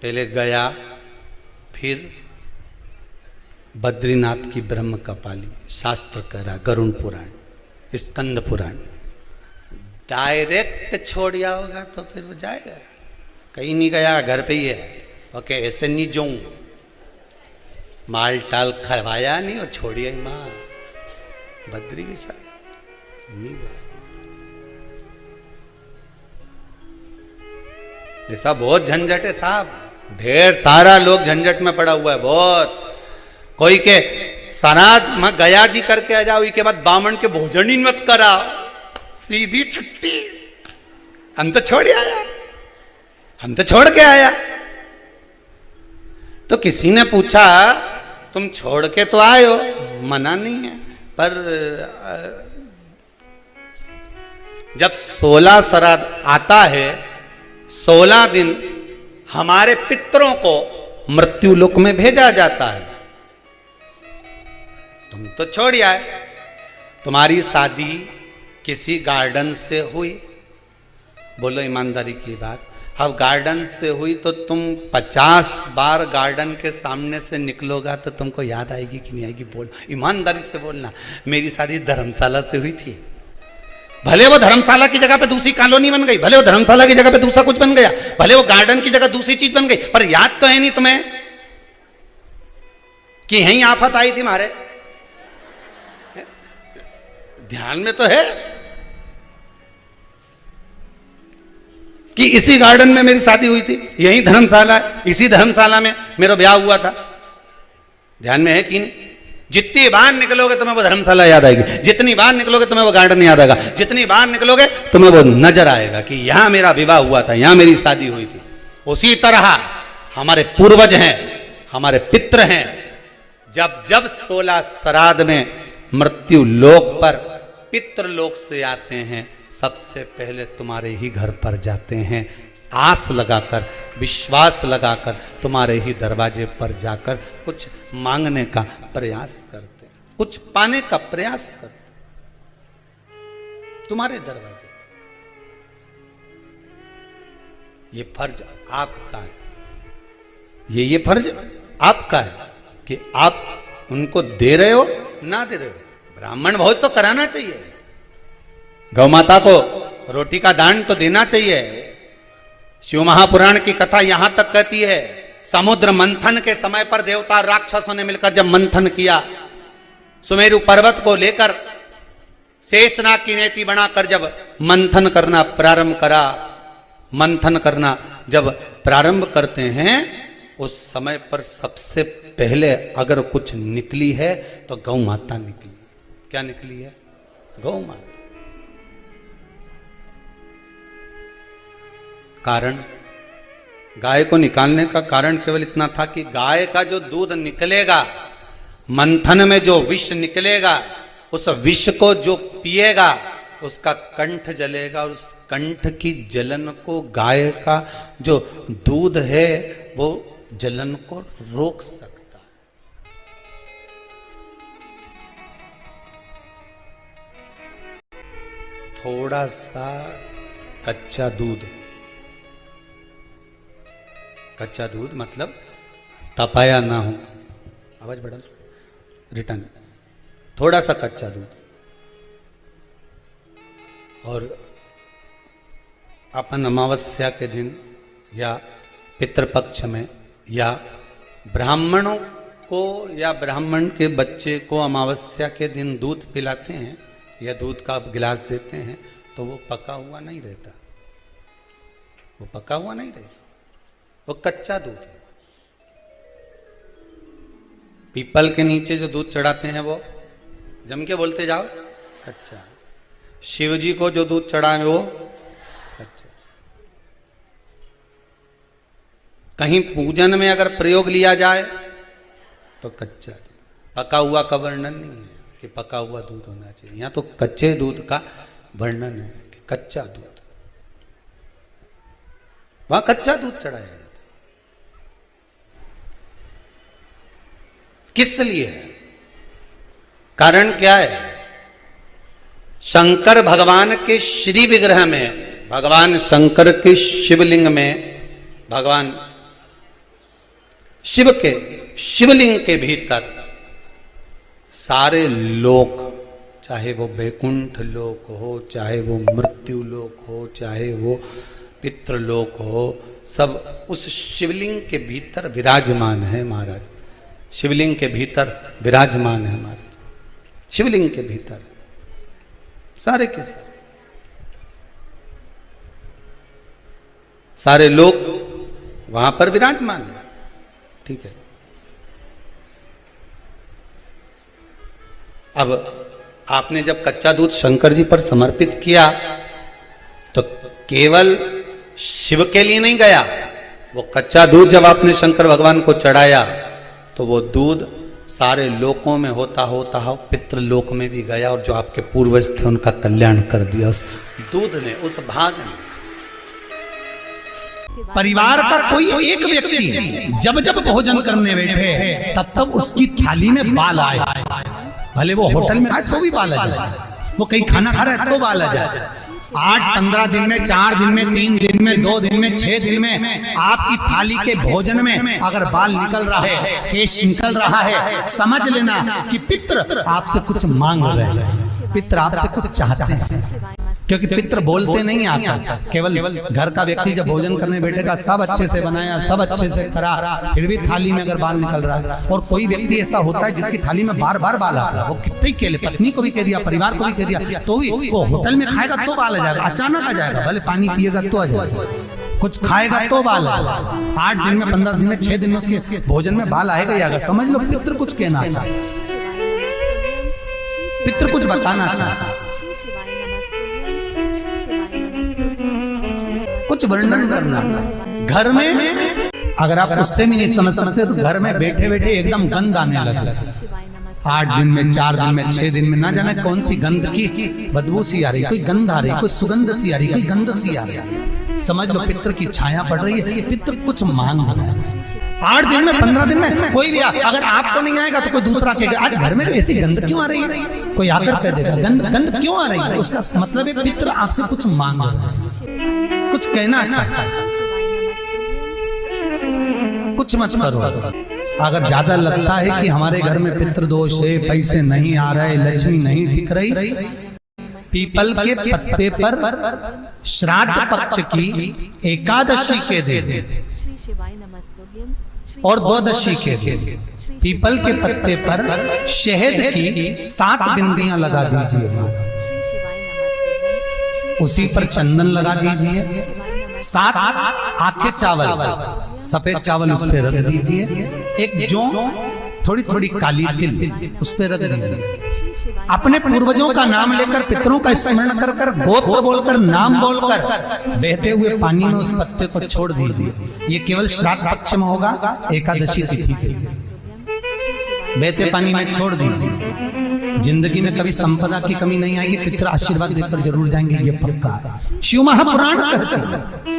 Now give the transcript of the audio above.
पहले गया, फिर बद्रीनाथ की ब्रह्म कपाली, शास्त्र कह रहा, गरुण पुराण, स्कंद पुराण। डायरेक्ट छोड़ होगा तो फिर वो जाएगा, कहीं नहीं गया, घर पे ही है। ओके, ऐसे नहीं जाऊं, माल टाल खवाया नहीं और छोड़िया ही माँ बद्री के साथ नहीं गया। ऐसा बहुत झंझट है साहब, ढेर सारा लोग झंझट में पड़ा हुआ है बहुत। कोई के सनाद में गया जी करके आ जाओ, इसके बाद बामन के भोजन ही मत करा, सीधी छुट्टी। हम तो छोड़ आया, हम तो छोड़ के आया। तो किसी ने पूछा तुम छोड़ के तो आए हो, मना नहीं है, पर जब 16 श्राद्ध आता है, 16 दिन हमारे पितरों को मृत्यु लोक में भेजा जाता है। तुम तो छोड़ आए। तुम्हारी शादी किसी गार्डन से हुई, बोलो ईमानदारी की बात, अब गार्डन से हुई तो तुम 50 बार गार्डन के सामने से निकलोगा तो तुमको याद आएगी कि नहीं आएगी? बोल, ईमानदारी से बोलना। मेरी शादी धर्मशाला से हुई थी, भले वो धर्मशाला की जगह पे दूसरी कॉलोनी बन गई, भले वो धर्मशाला की जगह पे दूसरा कुछ बन गया, भले वो गार्डन की जगह दूसरी चीज बन गई, पर याद तो है नहीं तुम्हें कि यहीं आफत आई थी हमारे? ध्यान में तो है कि इसी गार्डन में मेरी शादी हुई थी, यही धर्मशाला, इसी धर्मशाला में मेरा ब्याह हुआ था। ध्यान में है कि नहीं? जितनी बार निकलोगे तुम्हें वो धर्मशाला याद आएगी, जितनी बार निकलोगे तुम्हें वो गार्डन याद आएगा, जितनी बार निकलोगे तुम्हें वो नजर आएगा कि यहां मेरा विवाह हुआ था, यहां मेरी शादी हुई थी। उसी तरह हमारे पूर्वज हैं, हमारे पितृ हैं, जब जब 16 श्राद्ध में मृत्यु लोक पर पितृलोक से आते हैं, सबसे पहले तुम्हारे ही घर पर जाते हैं, आस लगाकर, विश्वास लगाकर तुम्हारे ही दरवाजे पर जाकर कुछ मांगने का प्रयास करते, कुछ पाने का प्रयास करते तुम्हारे दरवाजे। ये फर्ज आपका है, ये फर्ज आपका है कि आप उनको दे रहे हो ना दे रहे हो। ब्राह्मण भोज तो कराना चाहिए, गौ माता को रोटी का दान तो देना चाहिए। शिव महापुराण की कथा यहां तक कहती है, समुद्र मंथन के समय पर देवता राक्षसों ने मिलकर जब मंथन किया, सुमेरु पर्वत को लेकर शेषनाग की नेति बनाकर जब मंथन करना प्रारंभ करा, मंथन करना जब प्रारंभ करते हैं, उस समय पर सबसे पहले अगर कुछ निकली है तो गौ माता निकली। क्या निकली है? गौ माता। कारण, गाय को निकालने का कारण केवल इतना था कि गाय का जो दूध निकलेगा, मंथन में जो विष निकलेगा, उस विष को जो पिएगा उसका कंठ जलेगा, और उस कंठ की जलन को गाय का जो दूध है वो जलन को रोक सकता। थोड़ा सा कच्चा दूध, कच्चा दूध मतलब तपाया ना हो, आवाज बढ़ा, रिटर्न, थोड़ा सा कच्चा दूध, और अपन अमावस्या के दिन या पितृपक्ष में या ब्राह्मणों को या ब्राह्मण के बच्चे को अमावस्या के दिन दूध पिलाते हैं या दूध का गिलास देते हैं, तो वो पका हुआ नहीं रहता, वो पका हुआ नहीं रहता, वो कच्चा दूध है। पीपल के नीचे जो दूध चढ़ाते हैं वो, जम के बोलते जाओ, कच्चा। शिव जी को जो दूध चढ़ाए वो कच्चा। कहीं पूजन में अगर प्रयोग लिया जाए तो कच्चा। पका हुआ का वर्णन नहीं है कि पका हुआ दूध होना चाहिए, यहाँ तो कच्चे दूध का वर्णन है कि कच्चा दूध, वहां कच्चा दूध चढ़ाया जाता है। किस लिए है? कारण क्या है? शंकर भगवान के श्री विग्रह में, भगवान शंकर के शिवलिंग में भगवान शिव के शिवलिंग के भीतर सारे लोक, चाहे वो वैकुंठ लोक हो, चाहे वो मृत्यु लोक हो, चाहे वो पितृलोक हो, सब उस शिवलिंग के भीतर विराजमान है महाराज। शिवलिंग के भीतर विराजमान है महाराज, शिवलिंग के भीतर सारे के सारे लोग वहां पर विराजमान है। ठीक है, अब आपने जब कच्चा दूध शंकर जी पर समर्पित किया तो केवल शिव के लिए नहीं गया, वो कच्चा दूध जब आपने शंकर भगवान को चढ़ाया तो वो दूध सारे लोकों में होता होता हो पितृलोक में भी गया, और जो आपके पूर्वज थे उनका कल्याण कर दिया उस दूध ने, उस भाग ने। परिवार का कोई एक व्यक्ति जब जब भोजन करने बैठे तब तब उसकी थाली में बाल आए, भले वो होटल में आए तो भी बाल आ जाए, वो कहीं खाना खा रहा है तो बाल आ जाए। 8-15 दिन में, 4 दिन में, 3 दिन में, 2 दिन में, 6 दिन में आपकी थाली के भोजन में अगर बाल निकल रहा है, केश निकल रहा है, समझ लेना कि पितृ आपसे कुछ मांग रहे हैं, पितृ आपसे कुछ चाहते हैं। क्योंकि पितृ बोलते नहीं आता, केवल घर का व्यक्ति जब भोजन करने बैठेगा, सब अच्छे से बनाया, सब अच्छे से करा, फिर भी थाली में अगर बाल निकल रहा है, और कोई व्यक्ति ऐसा होता है जिसकी थाली में बार बार बाल आता है, वो कितने के लिए, पत्नी को भी कह दिया, परिवार को भी कह दिया, तो भी वो होटल में खाएगा तो बाल आ जाएगा, अचानक आ जाएगा, भले पानी पिएगा तो आ जाएगा, कुछ खाएगा तो बाल आएगा। 8 दिन में, 15 दिन में, 6 दिन में उसके भोजन में बाल आएगा ही आएगा। समझ लो पितृ कुछ कहना चाहता, पितृ कुछ बताना चाहता, कुछ वर्णन करना चाहता। घर में अगर आप उससे भी नहीं समझ सकते तो घर में बैठे बैठे एकदम गंध आने लगे, 8 दिन में, 4 दिन में, 6 दिन में, ना जाने कौन सी गंध की बदबू सी आ रही, कोई गंध आ रही, कोई सुगंध सी आ रही, कोई गंध सी आ रही। समझ लो पितृ की छाया पड़ रही है, पितृ कुछ मांग रहा है। 8 दिन में, 15 दिन में कोई भी अगर आपको नहीं आएगा तो कोई दूसरा कहेगा आज घर में ऐसी गंध क्यों आ रही है, कोई आकर कह देगा गंध क्यों आ रही है, उसका मतलब है पितृ आपसे कुछ मांग रहा है, कुछ कहना चाहता है। कुछ मत करो। अगर ज्यादा लगता है कि हमारे घर में पितृदोष है, पैसे नहीं आ रहे, लक्ष्मी नहीं टिक रही, पीपल के पत्ते पर श्राद्ध पक्ष की एकादशी के दिन और द्वादशी के दिन पीपल के पत्ते पर शहद की 7 बिंदियां लगा दीजिए, उसी पर चंदन लगा दीजिए, 7 आखे चावल, सफेद चावल उस पर रख दीजिए, एक जौ, थोड़ी थोड़ी काली तिल उस पर रख दीजिए। अपने पूर्वजों का नाम लेकर, पितरों का स्मरण कर कर, गोत्र बोलकर, नाम बोलकर बहते हुए पानी में उस पत्ते को छोड़ दीजिए। ये केवल श्राद्ध पक्ष में होगा, एकादशी तिथि के लिए बहते पानी में छोड़ दीजिए। जिंदगी में कभी संपदा की कमी नहीं आएगी, पितर आशीर्वाद देकर जरूर जाएंगे, ये पक्का है। शिव महापुराण कहते हैं